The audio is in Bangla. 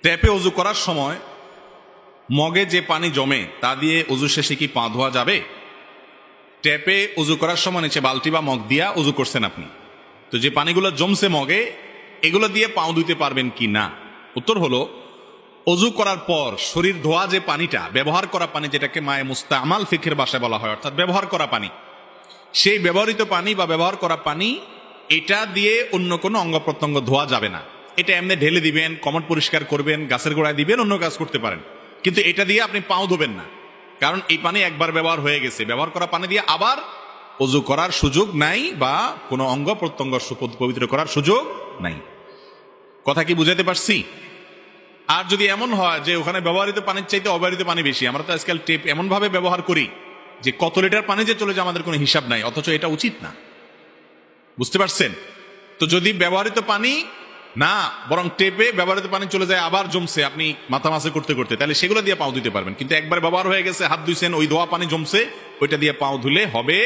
ট্যাপে অজু করার সময় মগে যে পানি জমে তা দিয়ে অজু শেষে কি পা ধোয়া যাবে? ট্যাপে অজু করার সময় নিচে বালতি বা মগ দিয়া অজু করছেন আপনি, তো যে পানিগুলো জমছে মগে এগুলো দিয়ে পাও ধুতে পারবেন কি না? উত্তর হলো, অজু করার পর শরীর ধোয়া যে পানিটা, ব্যবহার করা পানি, যেটাকে মায়ে মুস্তামাল ফিকের ভাষায় বলা হয়, অর্থাৎ ব্যবহার করা পানি, সেই ব্যবহৃত পানি বা ব্যবহার করা পানি এটা দিয়ে অন্য কোনো অঙ্গ প্রত্যঙ্গ ধোয়া যাবে না। এটা এমনি ঢেলে দিবেন, কমট পরিষ্কার করবেন, গাছের গোড়ায় দিবেন, অন্য কাজ করতে পারেন, কিন্তু এটা দিয়ে আপনি পাও ধোবেন না, কারণ এই পানি একবার ব্যবহার হয়ে গেছে। ব্যবহার করা পানি দিয়ে আবার অজু করার সুযোগ নাই বা কোনো অঙ্গ প্রত্যঙ্গ পবিত্র করার সুযোগ নাই। কথা কি বুঝাতে পারছি? আর যদি এমন হয় যে ওখানে ব্যবহৃত পানির চাইতে অব্যবহৃত পানি বেশি, আমরা তো আজকাল টেপ এমন ভাবে ব্যবহার করি যে কত লিটার পানি যে চলে যায় আমাদের কোনো হিসাব নাই, অথচ এটা উচিত না। বুঝতে পারছেন? তো যদি ব্যবহৃত পানি না, বরং টেপে ব্যবহৃত পানি চলে যায় আবার জমছে আপনি মাথা মাছে করতে করতে, তাহলে সেগুলো দিয়ে পাও ধুতে পারবেন। কিন্তু একবার ব্যবহার হয়ে গেছে, হাত ধুইছেন, ওই ধোয়া পানি জমছে, ওইটা দিয়ে পাও ধুলে হবে